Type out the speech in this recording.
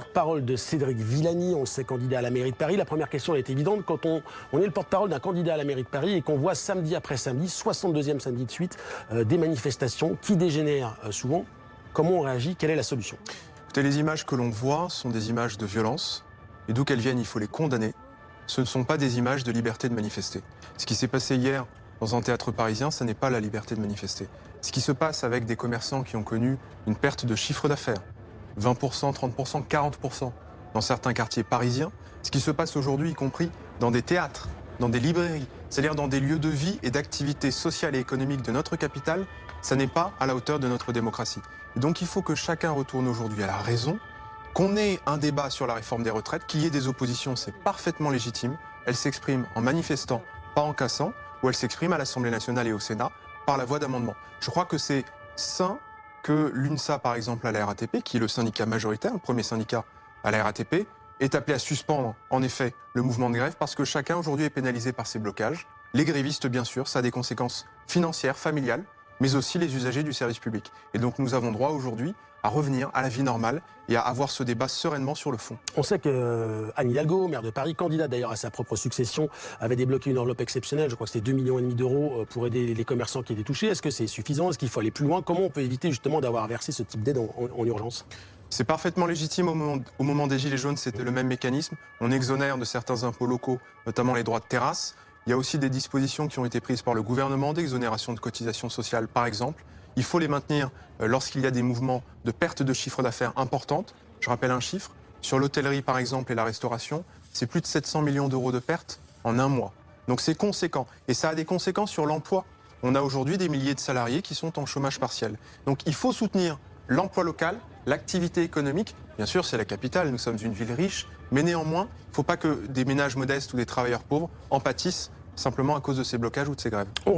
porte-parole de Cédric Villani, on le sait, candidat à la mairie de Paris. La première question est évidente. Quand on est le porte-parole d'un candidat à la mairie de Paris et qu'on voit samedi après samedi, 62e samedi de suite, des manifestations qui dégénèrent souvent, comment on réagit? Quelle est la solution? Écoutez, les images que l'on voit sont des images de violence. Et d'où qu'elles viennent, il faut les condamner. Ce ne sont pas des images de liberté de manifester. Ce qui s'est passé hier dans un théâtre parisien, ce n'est pas la liberté de manifester. Ce qui se passe avec des commerçants qui ont connu une perte de chiffre d'affaires, 20%, 30%, 40% dans certains quartiers parisiens, ce qui se passe aujourd'hui, y compris dans des théâtres, dans des librairies, c'est-à-dire dans des lieux de vie et d'activité sociale et économique de notre capitale, ça n'est pas à la hauteur de notre démocratie. Et donc il faut que chacun retourne aujourd'hui à la raison, qu'on ait un débat sur la réforme des retraites, qu'il y ait des oppositions, c'est parfaitement légitime. Elles s'expriment en manifestant, pas en cassant, ou elles s'expriment à l'Assemblée nationale et au Sénat par la voie d'amendement. Je crois que c'est sain que l'UNSA, par exemple, à la RATP, qui est le syndicat majoritaire, le premier syndicat à la RATP, est appelé à suspendre, en effet, le mouvement de grève, parce que chacun aujourd'hui est pénalisé par ces blocages. Les grévistes, bien sûr, ça a des conséquences financières, familiales, mais aussi les usagers du service public. Et donc nous avons droit aujourd'hui à revenir à la vie normale et à avoir ce débat sereinement sur le fond. On sait que Anne Hidalgo, maire de Paris, candidate d'ailleurs à sa propre succession, avait débloqué une enveloppe exceptionnelle, je crois que c'était 2,5 millions d'euros pour aider les commerçants qui étaient touchés. Est-ce que c'est suffisant? Est-ce qu'il faut aller plus loin? Comment on peut éviter justement d'avoir versé ce type d'aide en urgence? C'est parfaitement légitime. Au moment des Gilets jaunes, c'était le même mécanisme. On exonère de certains impôts locaux, notamment les droits de terrasse. Il y a aussi des dispositions qui ont été prises par le gouvernement, d'exonération de cotisations sociales, par exemple. Il faut les maintenir lorsqu'il y a des mouvements de perte de chiffre d'affaires importantes. Je rappelle un chiffre. Sur l'hôtellerie, par exemple, et la restauration, c'est plus de 700 millions d'euros de pertes en un mois. Donc c'est conséquent. Et ça a des conséquences sur l'emploi. On a aujourd'hui des milliers de salariés qui sont en chômage partiel. Donc il faut soutenir l'emploi local, l'activité économique. Bien sûr, c'est la capitale, nous sommes une ville riche, mais néanmoins, il ne faut pas que des ménages modestes ou des travailleurs pauvres en pâtissent simplement à cause de ces blocages ou de ces grèves.